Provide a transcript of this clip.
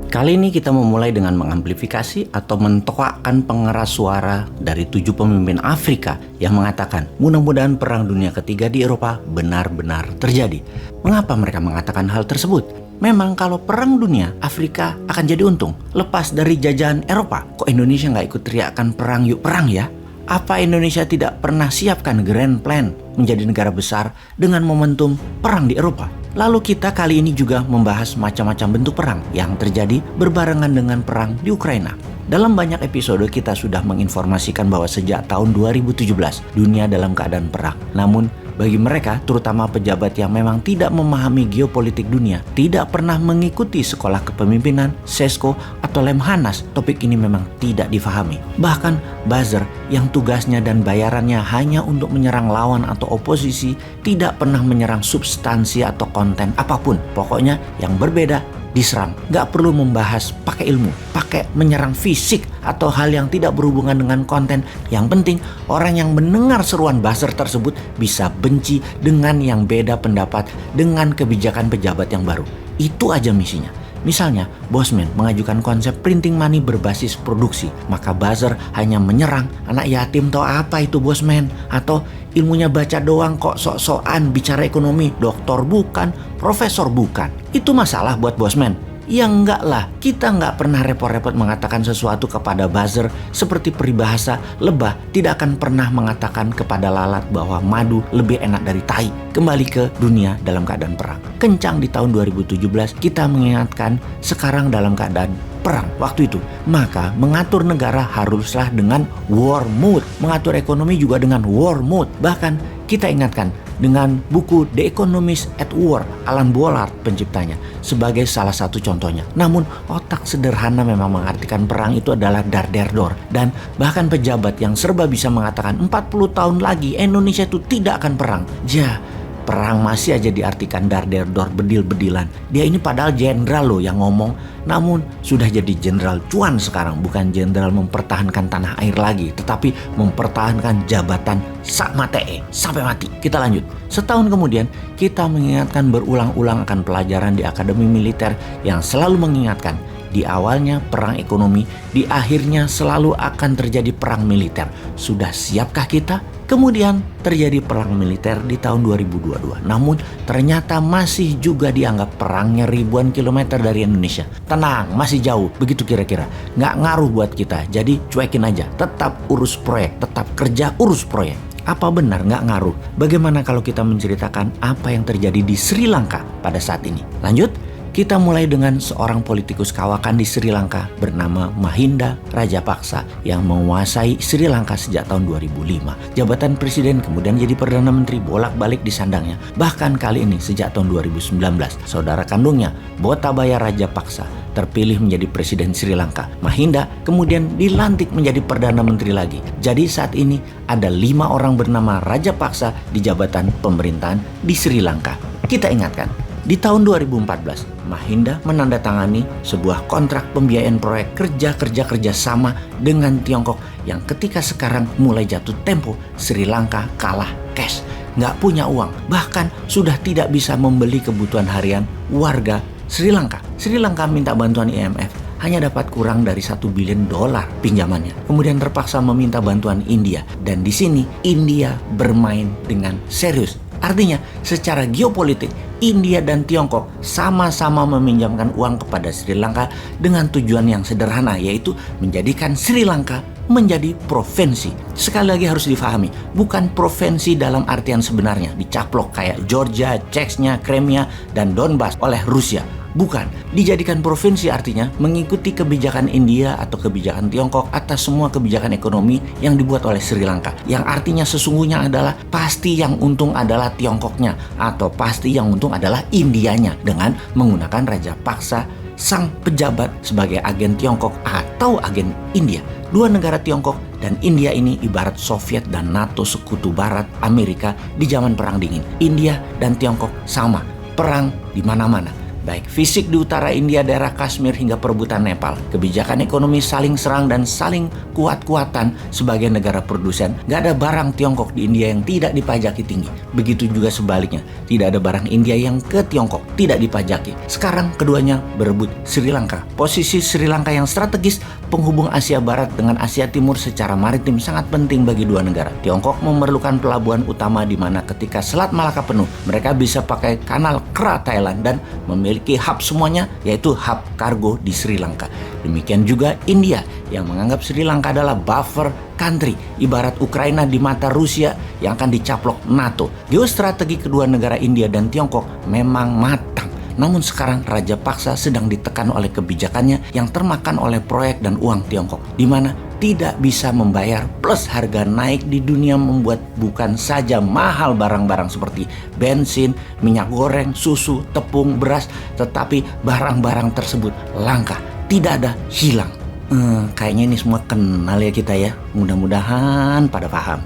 Kali ini kita memulai dengan mengamplifikasi atau mentoakkan pengeras suara dari 7 pemimpin Afrika yang mengatakan mudah-mudahan Perang Dunia Ketiga di Eropa benar-benar terjadi. Mengapa mereka mengatakan hal tersebut? Memang kalau perang dunia, Afrika akan jadi untung. Lepas dari jajahan Eropa, kok Indonesia nggak ikut teriakan perang yuk perang ya? Apa Indonesia tidak pernah siapkan grand plan menjadi negara besar dengan momentum perang di Eropa? Lalu kita kali ini juga membahas macam-macam bentuk perang yang terjadi berbarengan dengan perang di Ukraina. Dalam banyak episode kita sudah menginformasikan bahwa sejak tahun 2017 dunia dalam keadaan perang. Namun bagi mereka, terutama pejabat yang memang tidak memahami geopolitik dunia, tidak pernah mengikuti sekolah kepemimpinan, SESCO, atau Lemhanas, topik ini memang tidak difahami. Bahkan buzzer yang tugasnya dan bayarannya hanya untuk menyerang lawan atau oposisi, tidak pernah menyerang substansi atau konten apapun. Pokoknya yang berbeda diserang. Gak perlu membahas pakai ilmu, pakai menyerang fisik atau hal yang tidak berhubungan dengan konten. Yang penting orang yang mendengar seruan buzzer tersebut bisa benci dengan yang beda pendapat dengan kebijakan pejabat yang baru. Itu aja misinya. Misalnya, Bosman mengajukan konsep printing money berbasis produksi, maka buzzer hanya menyerang anak yatim tau apa itu Bosman, atau ilmunya baca doang kok sok-sokan bicara ekonomi, doktor bukan, profesor bukan. Itu masalah buat Bosman. Ya enggak lah, kita enggak pernah repot-repot mengatakan sesuatu kepada buzzer seperti peribahasa lebah tidak akan pernah mengatakan kepada lalat bahwa madu lebih enak dari tai. Kembali ke dunia dalam keadaan perang. Kencang di tahun 2017 kita mengingatkan sekarang dalam keadaan perang waktu itu. Maka mengatur negara haruslah dengan war mode. Mengatur ekonomi juga dengan war mode. Bahkan kita ingatkan dengan buku The Economist at War, Alan Bollard penciptanya, sebagai salah satu contohnya. Namun otak sederhana memang mengartikan perang itu adalah dar der dor. Dan bahkan pejabat yang serba bisa mengatakan 40 tahun lagi Indonesia itu tidak akan perang. Perang masih aja diartikan dar der dor, bedil-bedilan. Dia ini padahal jenderal loh yang ngomong, namun sudah jadi jenderal cuan sekarang, bukan jenderal mempertahankan tanah air lagi, tetapi mempertahankan jabatan sak matee sampai mati. Kita lanjut. Setahun kemudian kita mengingatkan berulang-ulang akan pelajaran di Akademi Militer yang selalu mengingatkan di awalnya perang ekonomi, di akhirnya selalu akan terjadi perang militer. Sudah siapkah kita? Kemudian terjadi perang militer di tahun 2022. Namun ternyata masih juga dianggap perangnya ribuan kilometer dari Indonesia. Tenang, masih jauh. Begitu kira-kira. Nggak ngaruh buat kita. Jadi cuekin aja. Tetap urus proyek. Tetap kerja urus proyek. Apa benar nggak ngaruh? Bagaimana kalau kita menceritakan apa yang terjadi di Sri Lanka pada saat ini? Lanjut. Kita mulai dengan seorang politikus kawakan di Sri Lanka bernama Mahinda Rajapaksa yang menguasai Sri Lanka sejak tahun 2005. Jabatan presiden kemudian jadi Perdana Menteri bolak-balik disandangnya. Bahkan kali ini sejak tahun 2019, saudara kandungnya Gotabaya Rajapaksa terpilih menjadi presiden Sri Lanka. Mahinda kemudian dilantik menjadi Perdana Menteri lagi. Jadi saat ini ada 5 orang bernama Rajapaksa di jabatan pemerintahan di Sri Lanka. Kita ingatkan, di tahun 2014, Mahinda menandatangani sebuah kontrak pembiayaan proyek kerja sama dengan Tiongkok yang ketika sekarang mulai jatuh tempo, Sri Lanka kalah cash, nggak punya uang, bahkan sudah tidak bisa membeli kebutuhan harian warga Sri Lanka. Sri Lanka minta bantuan IMF, hanya dapat kurang dari $1 billion pinjamannya. Kemudian terpaksa meminta bantuan India, dan di sini India bermain dengan serius. Artinya secara geopolitik India dan Tiongkok sama-sama meminjamkan uang kepada Sri Lanka dengan tujuan yang sederhana, yaitu menjadikan Sri Lanka menjadi provinsi. Sekali lagi harus difahami, bukan provinsi dalam artian sebenarnya dicaplok kayak Georgia, Chechnya, Crimea, dan Donbas oleh Rusia. Bukan, dijadikan provinsi artinya mengikuti kebijakan India atau kebijakan Tiongkok atas semua kebijakan ekonomi yang dibuat oleh Sri Lanka. Yang artinya sesungguhnya adalah pasti yang untung adalah Tiongkoknya atau pasti yang untung adalah Indianya dengan menggunakan Rajapaksa sang pejabat sebagai agen Tiongkok atau agen India. Dua negara Tiongkok dan India ini ibarat Soviet dan NATO sekutu barat Amerika di zaman Perang Dingin. India dan Tiongkok sama, perang di mana-mana. Baik fisik di utara India, daerah Kashmir hingga perebutan Nepal, kebijakan ekonomi saling serang dan saling kuat-kuatan sebagai negara produsen. Gak ada barang Tiongkok di India yang tidak dipajaki tinggi. Begitu juga sebaliknya, tidak ada barang India yang ke Tiongkok tidak dipajaki. Sekarang keduanya berebut Sri Lanka. Posisi Sri Lanka yang strategis, penghubung Asia Barat dengan Asia Timur secara maritim sangat penting bagi dua negara. Tiongkok memerlukan pelabuhan utama di mana ketika Selat Malaka penuh, mereka bisa pakai kanal Kra Thailand dan memiliki hub semuanya, yaitu hub kargo di Sri Lanka. Demikian juga India yang menganggap Sri Lanka adalah buffer country, ibarat Ukraina di mata Rusia yang akan dicaplok NATO. Geostrategi kedua negara India dan Tiongkok memang matang. Namun sekarang Raja Paksa sedang ditekan oleh kebijakannya yang termakan oleh proyek dan uang Tiongkok, di mana tidak bisa membayar plus harga naik di dunia membuat bukan saja mahal barang-barang seperti bensin, minyak goreng, susu, tepung, beras, tetapi barang-barang tersebut langka, tidak ada, hilang. Kayaknya ini semua kenal ya kita ya. Mudah-mudahan pada paham.